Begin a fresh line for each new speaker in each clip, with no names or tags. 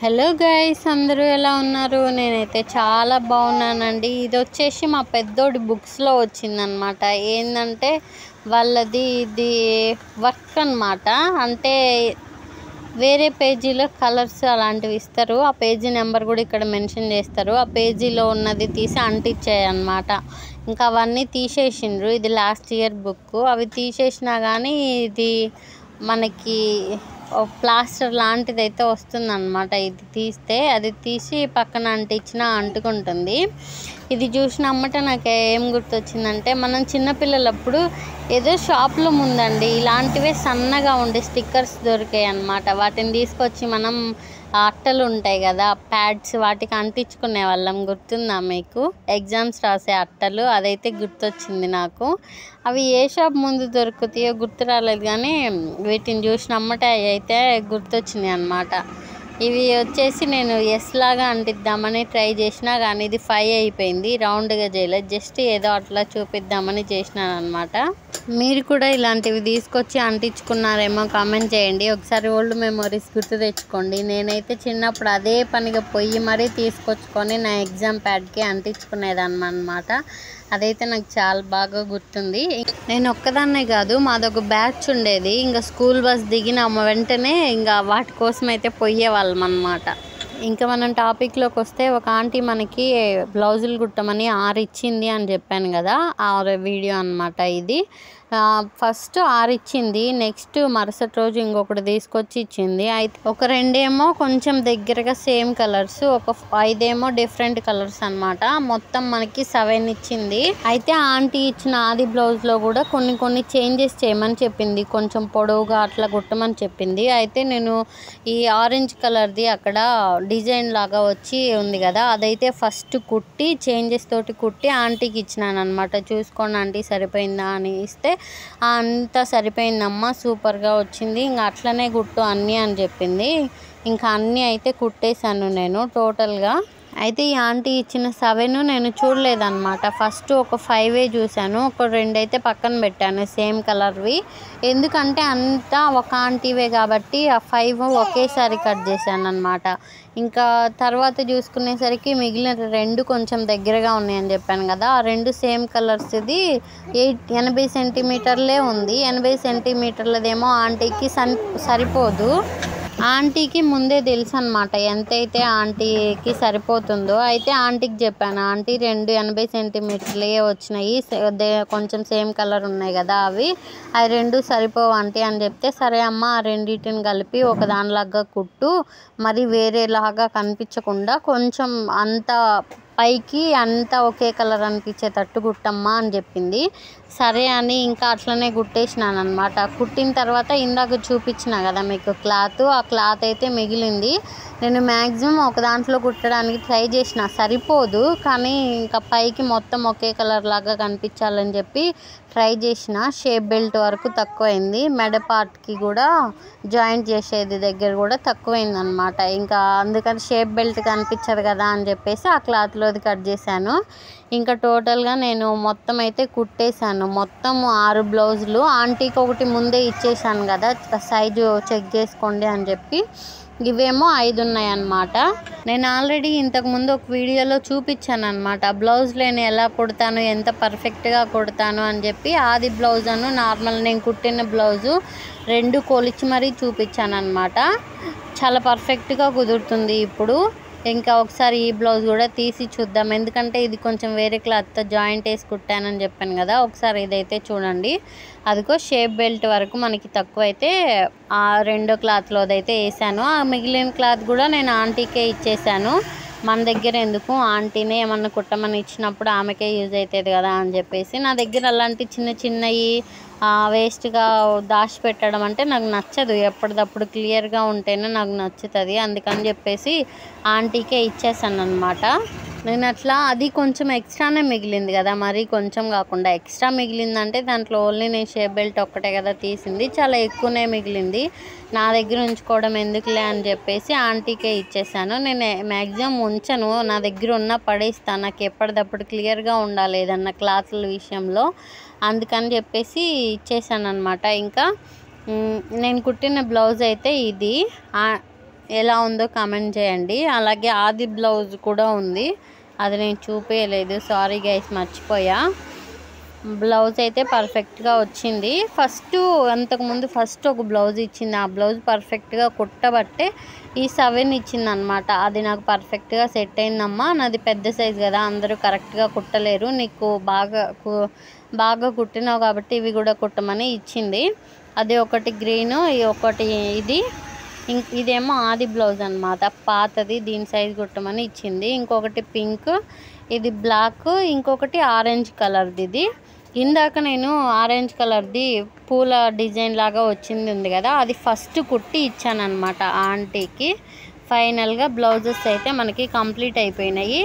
Hello guys, అందరూ ఎలా ఉన్నారు? నేనైతే చాలా బాగున్నానండి. ఇది వచ్చేసి మా పెద్దోడి బుక్స్లో వచ్చిందనమాట. ఏంటంటే వాళ్ళది ఇది వర్క్ అనమాట. అంటే వేరే పేజీలో కలర్స్ అలాంటివి ఇస్తారు. ఆ పేజీ నెంబర్ కూడా ఇక్కడ మెన్షన్ చేస్తారు. ఆ పేజీలో ఉన్నది తీసి అంటించాయన్నమాట. ఇంకా అవన్నీ తీసేసిండ్రు. ఇది లాస్ట్ ఇయర్ బుక్. అవి తీసేసినా కానీ ఇది మనకి ప్లాస్టర్ లాంటిది అయితే వస్తుందన్నమాట. ఇది తీస్తే అది తీసి పక్కన అంటించినా అంటుకుంటుంది. ఇది చూసినమ్మట నాకు ఏం గుర్తొచ్చిందంటే, మనం చిన్నపిల్లలప్పుడు ఏదో షాప్లో ముందండి ఇలాంటివే సన్నగా ఉండే స్టిక్కర్స్ దొరికాయి అన్నమాట. వాటిని తీసుకొచ్చి మనం అట్టలు ఉంటాయి కదా, ప్యాడ్స్, వాటికి అంటించుకునే వాళ్ళం. గుర్తుందా మీకు? ఎగ్జామ్స్ రాసే అట్టలు. అదైతే గుర్తొచ్చింది నాకు. అవి ఏ షాప్ ముందు దొరుకుతాయో గుర్తు రాలేదు, కానీ వీటిని చూసినమ్మటే అవి అయితే గుర్తొచ్చినాయి అన్నమాట. ఇవి వచ్చేసి నేను ఎస్ లాగా అంటిద్దామని ట్రై చేసినా కానీ ఇది 5 అయిపోయింది. రౌండ్గా చేయలేదు, జస్ట్ ఏదో అట్లా చూపిద్దామని చేసినాను అనమాట. మీరు కూడా ఇలాంటివి తీసుకొచ్చి అంటించుకున్నారేమో కామెంట్ చేయండి. ఒకసారి ఓల్డ్ మెమొరీస్ గుర్తు తెచ్చుకోండి. నేనైతే చిన్నప్పుడు అదే పనిగా పొయ్యి మరీ తీసుకొచ్చుకొని నా ఎగ్జామ్ ప్యాడ్కి అంటించుకునేదాన్నమాట. అదైతే నాకు చాలా బాగా గుర్తుంది. నేను ఒక్కదాన్నే కాదు, మాదొక బ్యాచ్ ఉండేది. ఇంకా స్కూల్ బస్ దిగిన వెంటనే ఇంకా వాటి కోసం అయితే పోయేవాళ్ళం అన్నమాట. ఇంకా మనం టాపిక్లోకి వస్తే, ఒక ఆంటీ మనకి బ్లౌజులు కుట్టమని 6 ఇచ్చింది అని చెప్పాను కదా, ఆ వీడియో అన్నమాట ఇది. ఫస్ట్ 6 ఇచ్చింది. నెక్స్ట్ మరుసటి రోజు ఇంకొకటి తీసుకొచ్చి ఇచ్చింది. అయితే ఒక 2 ఏమో కొంచెం దగ్గరగా సేమ్ కలర్స్, ఒక 5 ఏమో డిఫరెంట్ కలర్స్ అన్నమాట. మొత్తం మనకి 7 ఇచ్చింది. అయితే ఆంటీ ఇచ్చిన ఆది బ్లౌజ్లో కూడా కొన్ని చేంజెస్ చేయమని చెప్పింది. కొంచెం పొడవుగా అట్లా కుట్టమని చెప్పింది. అయితే నేను ఈ ఆరెంజ్ కలర్ది అక్కడ డిజైన్ లాగా వచ్చి ఉంది కదా, అదైతే ఫస్ట్ కుట్టి చేంజెస్ తోటి కుట్టి ఆంటీకి ఇచ్చినాను అనమాట. చూసుకోండి ఆంటీ, సరిపోయిందా అని ఇస్తే, అంతా సరిపోయిందమ్మా, సూపర్గా వచ్చింది, ఇంకా అట్లనే కుట్టు అన్నీ అని చెప్పింది. ఇంకా అన్నీ అయితే కుట్టేశాను నేను టోటల్గా. అయితే ఈ ఆంటీ ఇచ్చిన 7 నేను చూడలేదన్నమాట. ఫస్ట్ ఒక 5 చూశాను, ఒక 2 అయితే పక్కన పెట్టాను సేమ్ కలర్వి. ఎందుకంటే అంతా ఒక ఆంటీవే కాబట్టి ఆ 5 ఒకేసారి కట్ చేశాను అనమాట. ఇంకా తర్వాత చూసుకునేసరికి మిగిలిన 2 కొంచెం దగ్గరగా ఉన్నాయని చెప్పాను కదా, ఆ 2 సేమ్ కలర్స్. ఇది 80 సెంటీమీటర్లే ఉంది. 80 సెంటీమీటర్లదేమో ఆంటీకి సరిపోదు. ఆంటీకి ముందే తెలుసు అనమాట ఎంతైతే ఆంటీకి సరిపోతుందో. అయితే ఆంటీకి చెప్పాను, ఆంటీ 2 80 సెంటీమీటర్లే వచ్చినాయి, కొంచెం సేమ్ కలర్ ఉన్నాయి కదా, అవి 2 సరిపోవు ఆంటీ అని చెప్తే, సరే అమ్మ, ఆ రెండింటిని కలిపి ఒక దానిలాగా కుట్టు, మరి వేరేలాగా కనిపించకుండా కొంచెం అంత పైకి అంతా ఒకే కలర్ అనిపించేటట్టు కుట్టమ్మా అని చెప్పింది. సరే అని ఇంకా అట్లనే కుట్టేసినాను అనమాట. కుట్టిన తర్వాత ఇందాక చూపించిన కదా మీకు క్లాత్, ఆ క్లాత్ అయితే మిగిలింది. నేను మ్యాక్సిమం ఒక దాంట్లో కుట్టడానికి ట్రై చేసిన, సరిపోదు, కానీ ఇంకా పైకి మొత్తం ఒకే కలర్ లాగా కనిపించాలని చెప్పి ట్రై చేసిన. షేప్ బెల్ట్ వరకు తక్కువైంది, మెడ పార్ట్కి కూడా జాయింట్ చేసేది దగ్గర కూడా తక్కువైంది అనమాట. ఇంకా అందుకని షేప్ బెల్ట్ కనిపించదు కదా అని చెప్పేసి ఆ క్లాత్లోది కట్ చేశాను. ఇంకా టోటల్గా నేను మొత్తం అయితే కుట్టేశాను. మొత్తం 6 బ్లౌజులు. ఆంటీకి ఒకటి ముందే ఇచ్చేసాను కదా, సైజు చెక్ చేసుకోండి అని చెప్పి. ఇవేమో 5 ఉన్నాయన్నమాట. నేను ఆల్రెడీ ఇంతకుముందు ఒక వీడియోలో చూపించాను అనమాట, బ్లౌజ్ నేను ఎలా కుడతాను, ఎంత పర్ఫెక్ట్గా కుడతాను అని చెప్పి. ఆది బ్లౌజ్ అను నార్మల్ నేను కుట్టిన బ్లౌజు 2 కొలిచి మరీ చూపించాను అనమాట. చాలా పర్ఫెక్ట్గా కుదురుతుంది ఇప్పుడు. ఇంకా ఒకసారి ఈ బ్లౌజ్ కూడా తీసి చూద్దాం, ఎందుకంటే ఇది కొంచెం వేరే క్లాత్తో జాయింట్ వేసి కుట్టానని చెప్పాను కదా. ఒకసారి ఇదైతే చూడండి. అదిగో షేప్ బెల్ట్ వరకు మనకి తక్కువ అయితే ఆ 2వ క్లాత్లోదైతే వేసాను. ఆ మిగిలిన క్లాత్ కూడా నేను ఆంటీకే ఇచ్చేసాను. మన దగ్గర ఎందుకు, ఆంటీనే ఏమన్నా కుట్టమని ఇచ్చినప్పుడు ఆమెకే యూజ్ అవుతుంది కదా అని చెప్పేసి. నా దగ్గర అలాంటి చిన్నవి వేస్ట్గా దాచిపెట్టడం అంటే నాకు నచ్చదు. ఎప్పటికప్పుడు క్లియర్గా ఉంటేనే నాకు నచ్చుతుంది. అందుకని చెప్పేసి ఆంటీకే ఇచ్చేసాను అనమాట. నేను అట్లా, అది కొంచెం ఎక్స్ట్రానే మిగిలింది కదా, మరీ కొంచెం కాకుండా ఎక్స్ట్రా మిగిలిందంటే దాంట్లో ఓన్లీ నేను షేప్ బెల్ట్ ఒక్కటే కదా తీసింది, చాలా ఎక్కువనే మిగిలింది. నా దగ్గర ఉంచుకోవడం ఎందుకులే అని చెప్పేసి ఆంటీకే ఇచ్చేసాను. నేను మ్యాక్సిమం ఉంచను, నా దగ్గర ఉన్న పడేస్తాను. నాకు ఎప్పటికప్పుడు క్లియర్గా ఉండాలి ఏదన్నా క్లాత్ల విషయంలో, అందుకని చెప్పేసి ఇచ్చేసాను అనమాట. ఇంకా నేను కుట్టిన బ్లౌజ్ అయితే ఇది. ఎలా ఉందో కామెంట్ చేయండి. అలాగే ఆది బ్లౌజ్ కూడా ఉంది, అది నేను చూపించలేదు, సారీ గైస్ మర్చిపోయా. బ్లౌజ్ అయితే పర్ఫెక్ట్గా వచ్చింది. అంతకుముందు ఒక బ్లౌజ్ ఇచ్చింది, ఆ బ్లౌజ్ పర్ఫెక్ట్గా కుట్టబట్టే ఈ 7 ఇచ్చింది అనమాట. అది నాకు పర్ఫెక్ట్గా సెట్ అయిందమ్మా, నాది పెద్ద సైజు కదా, అందరూ కరెక్ట్గా కుట్టలేరు, నీకు బాగా కుట్టినావు కాబట్టి ఇవి కూడా కుట్టమని ఇచ్చింది. అది ఒకటి గ్రీను, ఒకటి ఇదేమో ఆది బ్లౌజ్ అనమాట, పాతది, దీని సైజు కుట్టమని ఇచ్చింది. ఇంకొకటి పింక్, ఇది బ్లాక్, ఇంకొకటి ఆరెంజ్ కలర్ది. ఇది ఇందాక నేను ఆరెంజ్ కలర్ది పూల డిజైన్ లాగా ఉంది కదా, అది ఫస్ట్ కుట్టి ఇచ్చానమాట ఆంటీకి. ఫైనల్గా బ్లౌజెస్ అయితే మనకి కంప్లీట్ అయిపోయినాయి.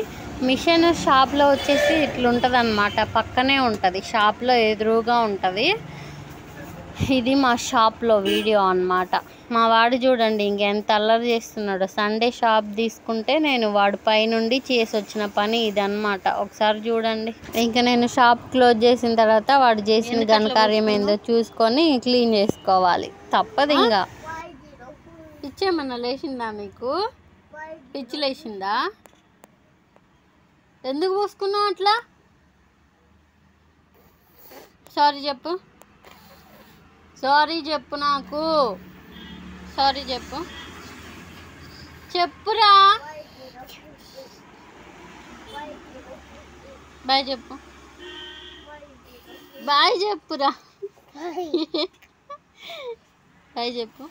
మిషన్ షాప్లో వచ్చేసి ఇట్లుంటుంది అనమాట, పక్కనే ఉంటుంది, షాప్లో ఎదురుగా ఉంటుంది. ఇది మా షాప్లో వీడియో అన్నమాట. మా వాడు చూడండి ఇంకెంత అల్లరి చేస్తున్నాడు. సండే షాప్ తీసుకుంటే నేను వాడు పైనుండి చేసి వచ్చిన పని ఇదన్నమాట. ఒకసారి చూడండి. ఇంకా నేను షాప్ క్లోజ్ చేసిన తర్వాత వాడు చేసిన ఘనకార్యం ఏందో చూసుకొని క్లీన్ చేసుకోవాలి, తప్పదు. ఇంకా పిచ్చేమన్నా లేచిందా నీకు? పిచ్చి లేచిందా? ఎందుకు పోసుకున్నావు అట్లా? సారీ చెప్పు, సారీ చెప్పు, నాకు సారీ చెప్పు, చెప్పురా, బాయ్ చెప్పు, బాయ్ చెప్పురా, బాయ్ చెప్పు.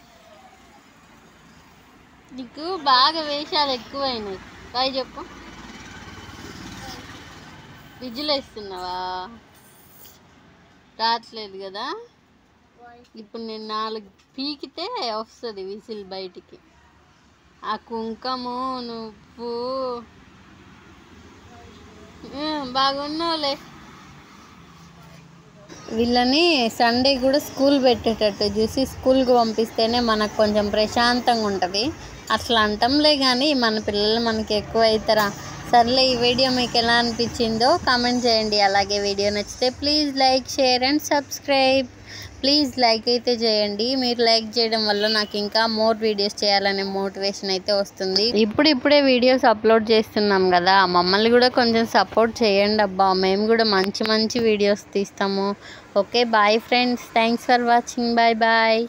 నీకు బాగా వేషాలు ఎక్కువైనాయి, బాయ్ చెప్పు. విజిలేస్తున్నావా? రావట్లేదు కదా. ఇప్పుడు నేను 4 పీకితే వస్తుంది విసిల్ బయటికి. ఆ కుంకము నువ్వు బాగున్నావులే. వీళ్ళని సండే కూడా స్కూల్ పెట్టేటట్టు చూసి స్కూల్కి పంపిస్తేనే మనకు కొంచెం ప్రశాంతంగా ఉంటుంది. అట్లా అంటాంలే కానీ మన పిల్లలు మనకి ఎక్కువ అవుతారా? సర్లే, ఈ వీడియో మీకు ఎలా అనిపించిందో కామెంట్ చేయండి. అలాగే వీడియో నచ్చితే please like, share and subscribe. Please like అయితే చేయండి. మీరు లైక్ చేయడం వల్ల నాకు ఇంకా మోర్ వీడియోస్ చేయాలనే మోటివేషన్ అయితే వస్తుంది. ఇప్పుడే వీడియోస్ అప్లోడ్ చేస్తున్నాం కదా, మమ్మల్ని కూడా కొంచెం సపోర్ట్ చేయండి అబ్బా. మేము కూడా మంచి వీడియోస్ తీస్తాము. Okay, bye friends, thanks for watching, bye bye.